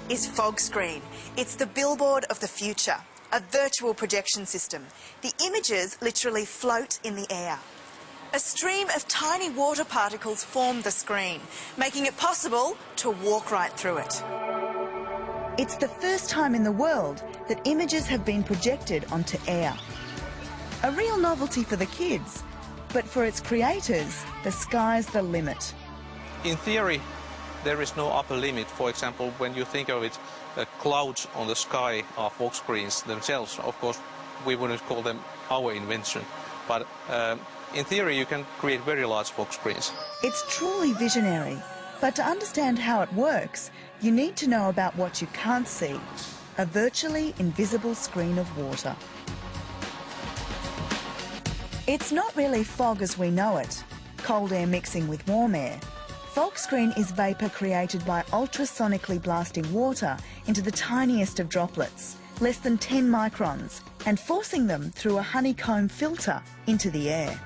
is Fogscreen. It's the billboard of the future, a virtual projection system. The images literally float in the air. A stream of tiny water particles form the screen, making it possible to walk right through it. It's the first time in the world that images have been projected onto air. A real novelty for the kids, but for its creators, the sky's the limit. In theory, there is no upper limit. For example, when you think of it, the clouds on the sky are fog screens themselves. Of course, we wouldn't call them our invention, but in theory, you can create very large fog screens. It's truly visionary, but to understand how it works, you need to know about what you can't see, a virtually invisible screen of water. It's not really fog as we know it, cold air mixing with warm air. Fogscreen is vapour created by ultrasonically blasting water into the tiniest of droplets, less than 10 microns, and forcing them through a honeycomb filter into the air.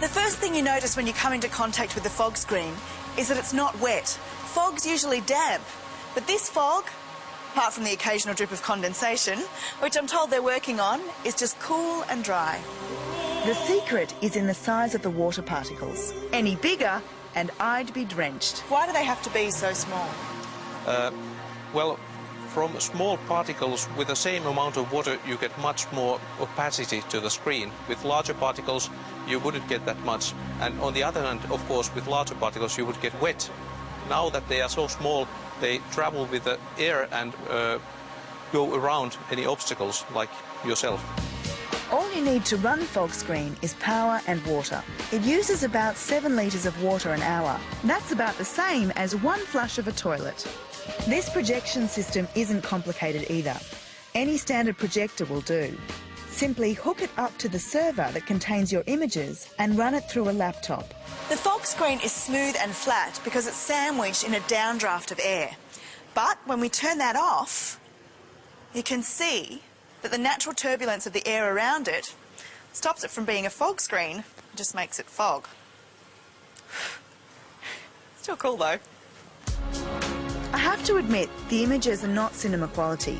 The first thing you notice when you come into contact with the Fogscreen is that it's not wet. Fog's usually damp, but this fog, apart from the occasional drip of condensation, which I'm told they're working on, is just cool and dry. The secret is in the size of the water particles. Any bigger and I'd be drenched. Why do they have to be so small? Well, from small particles with the same amount of water, you get much more opacity to the screen. With larger particles, you wouldn't get that much. And on the other hand, of course, with larger particles, you would get wet. Now that they are so small, they travel with the air and go around any obstacles, like yourself. All you need to run Fogscreen is power and water. It uses about 7 litres of water an hour. That's about the same as one flush of a toilet. This projection system isn't complicated either. Any standard projector will do. Simply hook it up to the server that contains your images and run it through a laptop. The Fogscreen is smooth and flat because it's sandwiched in a downdraft of air. But when we turn that off, you can see that the natural turbulence of the air around it stops it from being a fog screen, and just makes it fog. Still cool though. I have to admit, the images are not cinema quality,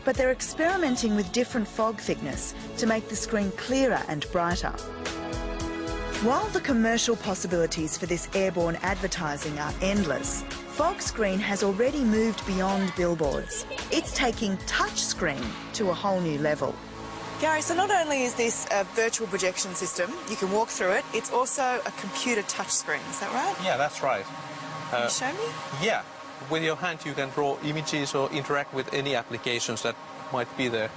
but they're experimenting with different fog thickness to make the screen clearer and brighter. While the commercial possibilities for this airborne advertising are endless, Fogscreen has already moved beyond billboards. It's taking touchscreen to a whole new level. Gary, so not only is this a virtual projection system, you can walk through it, it's also a computer touchscreen, is that right? Yeah, that's right. Can you show me? Yeah. With your hand, you can draw images or interact with any applications that might be there.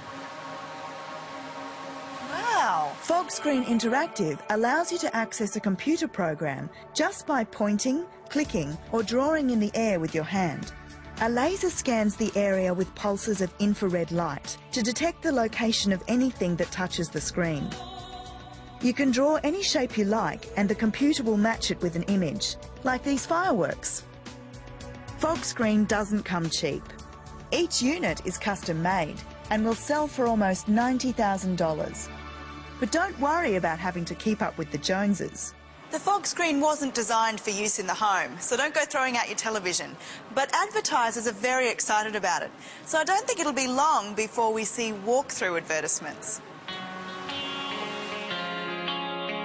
Wow! Fogscreen Interactive allows you to access a computer program just by pointing, clicking or drawing in the air with your hand. A laser scans the area with pulses of infrared light to detect the location of anything that touches the screen. You can draw any shape you like and the computer will match it with an image, like these fireworks. Fogscreen doesn't come cheap. Each unit is custom made and will sell for almost $90,000. But don't worry about having to keep up with the Joneses. The Fogscreen wasn't designed for use in the home, so don't go throwing out your television. But advertisers are very excited about it, so I don't think it'll be long before we see walk-through advertisements.